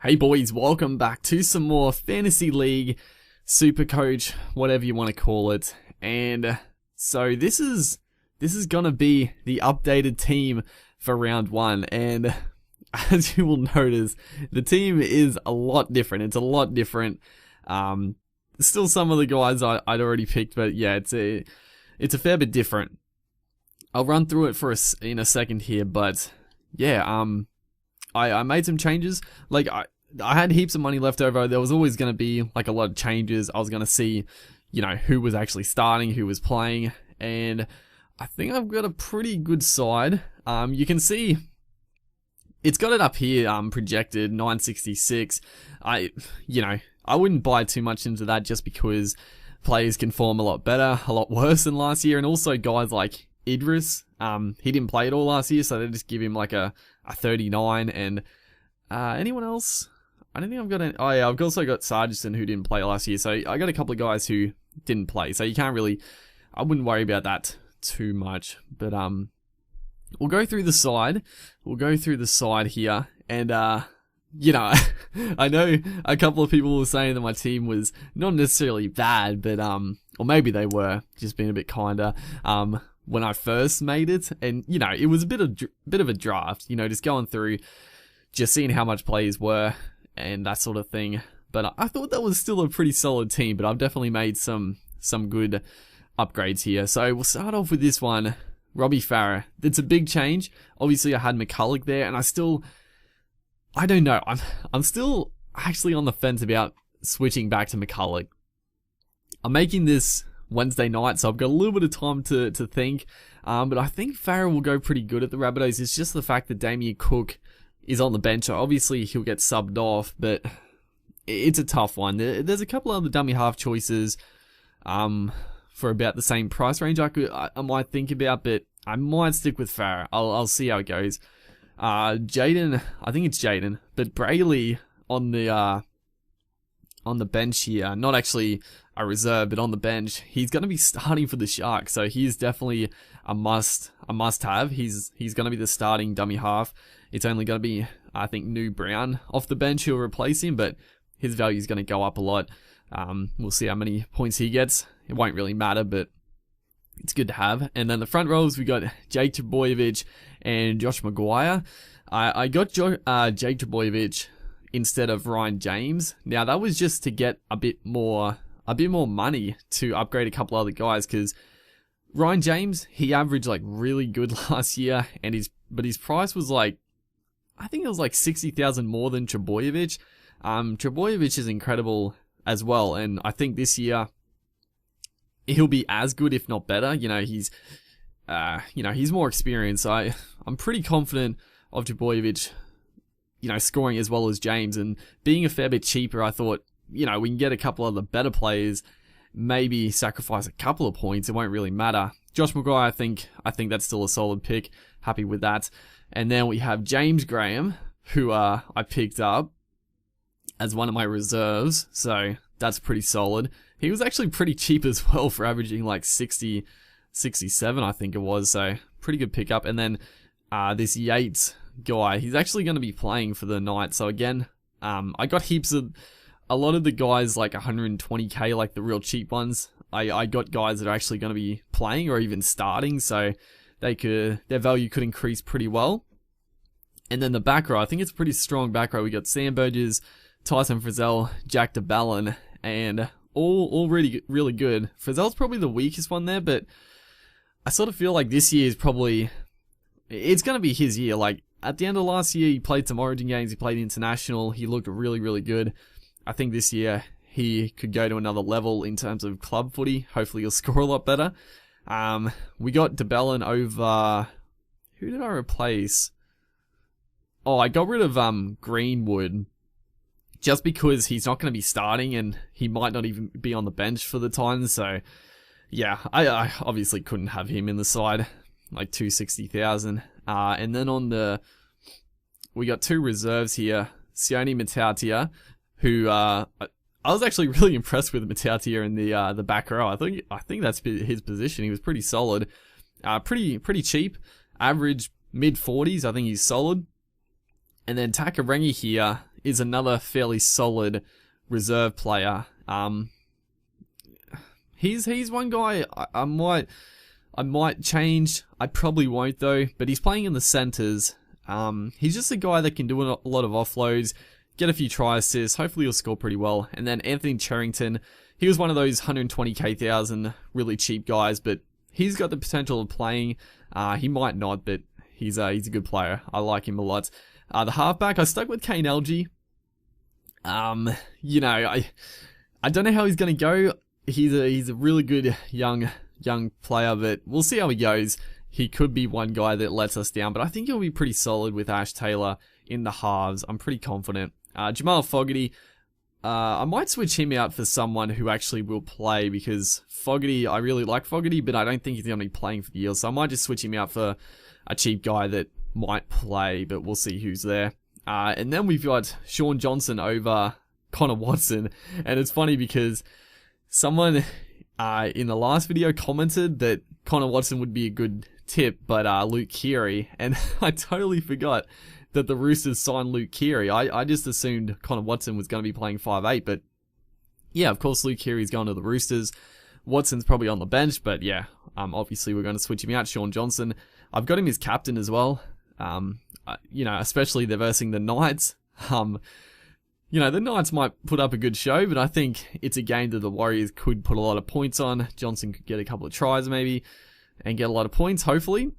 Hey boys, welcome back to some more Fantasy League, Super Coach, whatever you want to call it. And so this is gonna be the updated team for round one. And as you will notice, the team is a lot different. It's a lot different. Still some of the guys I'd already picked, but yeah, it's a fair bit different. I'll run through it in a second here, but yeah, I made some changes. Like I had heaps of money left over. There was always going to be like a lot of changes. I was going to see, who was actually starting, who was playing, and I think I've got a pretty good side. You can see it's got it up here, projected 966. I wouldn't buy too much into that just because players can form a lot better, a lot worse than last year, and also guys like Idris, he didn't play at all last year, so they just give him like a 39, and anyone else? I don't think I've got any. Oh yeah, I've also got Sargison who didn't play last year, so I got a couple of guys who didn't play, so you can't really, I wouldn't worry about that too much, but we'll go through the side, here, and I know a couple of people were saying that my team was not necessarily bad, but or maybe they were, just being a bit kinder, when I first made it, and it was a bit of a draft, just going through, just seeing how much players were and that sort of thing. But I thought that was still a pretty solid team, but I've definitely made some good upgrades here. So we'll start off with this one, Robbie Farah. It's a big change. Obviously I had McCulloch there, and I don't know. I'm still actually on the fence about switching back to McCulloch. I'm making this Wednesday night, so I've got a little bit of time to think. But I think Farah will go pretty good at the Rabbitohs. It's just the fact that Damien Cook is on the bench. Obviously, he'll get subbed off, but it's a tough one. There's a couple other dummy half choices for about the same price range I might think about, but I might stick with Farah. I'll see how it goes. Jaden, I think it's Jaden, but Brayley on the bench here, not actually a reserve, but on the bench. He's going to be starting for the Sharks, so he's definitely a must-have. He's going to be the starting dummy half. It's only going to be, I think, New Brown off the bench who'll replace him, but his value is going to go up a lot. We'll see how many points he gets. It won't really matter, but it's good to have. And then the front rows, we got Jake Trbojevic and Josh Maguire. I got Jake Trbojevic instead of Ryan James. Now that was just to get a bit more money to upgrade a couple other guys, because Ryan James, he averaged like really good last year, and his price was like, I think it was like 60,000 more than Trbojevic. Trbojevic is incredible as well, and I think this year he'll be as good, if not better. He's more experienced. I'm pretty confident of Trbojevic, scoring as well as James, and being a fair bit cheaper. I thought, we can get a couple of the better players, maybe sacrifice a couple of points. It won't really matter. Josh Maguire, I think that's still a solid pick. Happy with that. And then we have James Graham, who I picked up as one of my reserves, so that's pretty solid. He was actually pretty cheap as well for averaging like 60, 67, I think it was, so pretty good pickup. And then this Yates guy, he's actually going to be playing for the Knights, so again, I got heaps of, a lot of the guys like 120k, like the real cheap ones, I got guys that are actually going to be playing or even starting, so their value could increase pretty well. And then the back row, I think it's a pretty strong back row. We got Sam Burgess, Tyson Frizzell, Jack DeBellin, and all really, really good. Frizzell's probably the weakest one there, but I sort of feel like this year is probably, it's going to be his year. Like, at the end of last year, he played some Origin games, he played International, he looked really, really good. I think this year, he could go to another level in terms of club footy. Hopefully he'll score a lot better. We got DeBellin over, who did I replace? Oh, I got rid of Greenwood, just because he's not going to be starting, and he might not even be on the bench for the Titans, so yeah, I obviously couldn't have him in the side, like 260,000. And then we got two reserves here, Sione Matautia, who I was actually really impressed with Matautia in the back row. I think that's his position. He was pretty solid, pretty cheap, average mid 40s. I think he's solid. And then Takarengi here is another fairly solid reserve player. He's one guy I might change. I probably won't though, but he's playing in the centers. He's just a guy that can do a lot of offloads, get a few try assists, hopefully he'll score pretty well. And then Anthony Cherrington, he was one of those 120k thousand really cheap guys, but he's got the potential of playing. He might not, but he's a good player. I like him a lot. The halfback, I stuck with Kane Elgey. You know, I don't know how he's gonna go. He's a really good young player, but we'll see how he goes. He could be one guy that lets us down, but I think he'll be pretty solid with Ash Taylor in the halves. I'm pretty confident. Jamal Fogarty, I might switch him out for someone who actually will play, because Fogarty, I really like Fogarty, but I don't think he's going to be playing for the Eels, so I might just switch him out for a cheap guy that might play, but we'll see who's there. And then we've got Shaun Johnson over Connor Watson, and it's funny because someone in the last video commented that Connor Watson would be a good tip, but Luke Keary, and I totally forgot that the Roosters signed Luke Keary. I just assumed Connor Watson was going to be playing 5'8", but yeah, of course Luke Keary's going to the Roosters. Watson's probably on the bench, but yeah, obviously we're going to switch him out. Shaun Johnson, I've got him as captain as well. You know, especially they're versing the Knights. You know, the Knights might put up a good show, but I think it's a game that the Warriors could put a lot of points on. Johnson could get a couple of tries maybe, and get a lot of points, hopefully.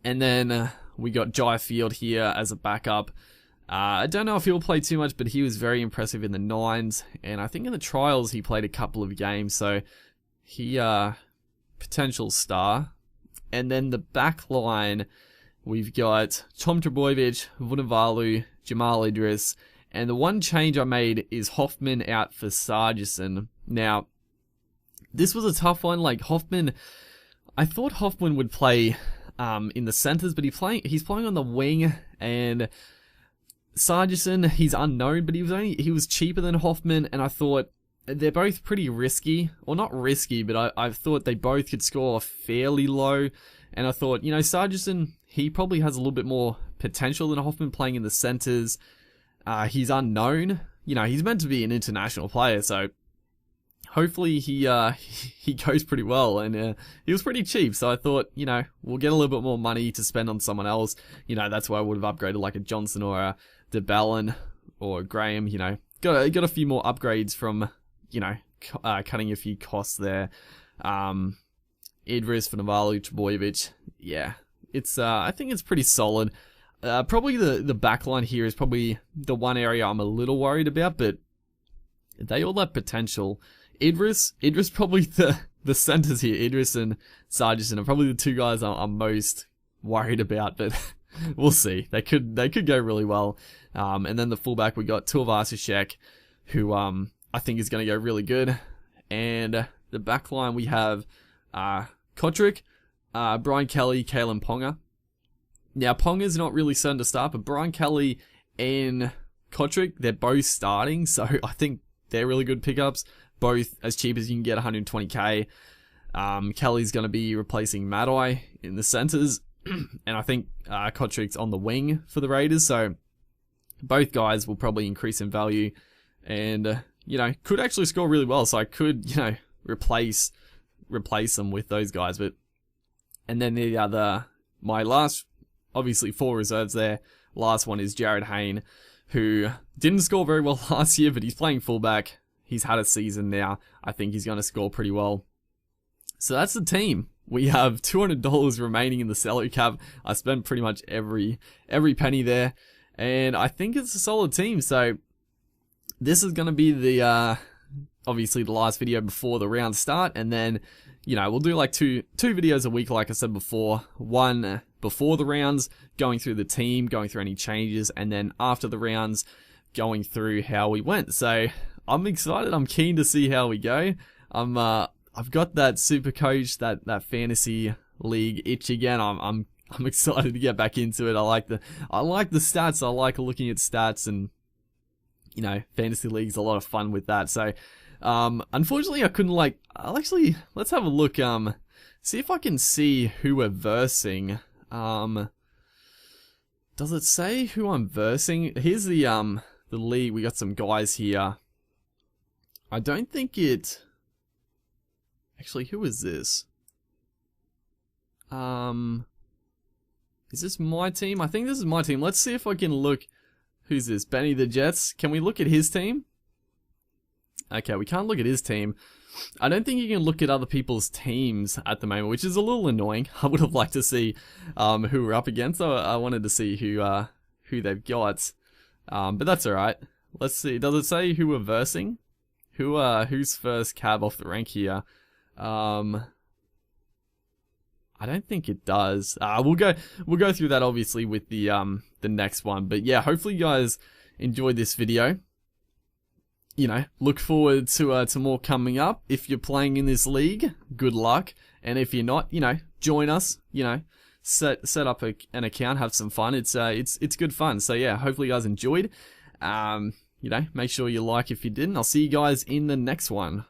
And then we got Jai Field here as a backup. I don't know if he'll play too much, but he was very impressive in the Nines, and I think in the trials he played a couple of games, so he potential star. And then the back line, we've got Tom Trbojevic, Vunivalu, Jamal Idris, and the one change I made is Hoffman out for Sargison. Now, this was a tough one. Like Hoffman, I thought Hoffman would play in the centers, but he's playing on the wing, and Sargison, he's unknown, but he was cheaper than Hoffman, and I thought they're both pretty risky, or not risky, but I thought they both could score fairly low, and I thought, you know, Sargison, he probably has a little bit more potential than Hoffman playing in the centers. He's unknown, you know, he's meant to be an international player, so hopefully he goes pretty well, and he was pretty cheap, so I thought, you know, we'll get a little bit more money to spend on someone else. You know, that's why I would have upgraded like a Johnson or a DeBellin or Graham. You know, got a few more upgrades from, you know, cutting a few costs there. Idris, Vunivalu, Trbojevic, yeah, it's I think it's pretty solid. Probably the back line here is probably the one area I'm a little worried about, but they all have potential. Idris probably the centers here, Idris and Sargison, are probably the two guys I'm most worried about, but we'll see. They could go really well. And then the fullback, we got Tuivasa-Sheck, who I think is going to go really good. And the back line, we have Kotrick, Brian Kelly, Kalen Ponga. Now, Ponga's not really certain to start, but Brian Kelly and Kotrick, they're both starting, so I think they're really good pickups. Both as cheap as you can get, 120k. Kelly's going to be replacing Madai in the centers, and I think Kotrick's on the wing for the Raiders, so both guys will probably increase in value, and you know, could actually score really well, so I could, you know, replace them with those guys. But and then my last, obviously 4 reserves there. Last one is Jared Hayne, who didn't score very well last year, but he's playing fullback. He's had a season now. I think he's going to score pretty well. So that's the team. We have $200 remaining in the salary cap. I spent pretty much every penny there, and I think it's a solid team. So this is going to be the obviously the last video before the rounds start, and then, you know, we'll do like two videos a week, like I said before. One before the rounds, going through the team, going through any changes, and then after the rounds, going through how we went. So I'm excited. I'm keen to see how we go. I've got that super coach, that fantasy league itch again. I'm excited to get back into it. I like the stats. I like looking at stats, and you know, fantasy league's a lot of fun with that. So unfortunately I couldn't let's have a look, see if I can see who we're versing. Does it say who I'm versing? Here's the the league. We got some guys here. I don't think it... Actually, who is this? Is this my team? I think this is my team. Let's see if I can look. Who's this? Benny the Jets. Can we look at his team? Okay, we can't look at his team. I don't think you can look at other people's teams at the moment, which is a little annoying. I would have liked to see who we're up against. I wanted to see who they've got. But that's alright. Let's see. Does it say who we're versing? Who's first cab off the rank here? I don't think it does. We'll go through that obviously with the next one. But yeah, hopefully you guys enjoyed this video. You know, look forward to more coming up. If you're playing in this league, good luck. And if you're not, you know, join us. You know, set up an account, have some fun. It's good fun. So yeah, hopefully you guys enjoyed. You know, make sure you like if you didn't. I'll see you guys in the next one.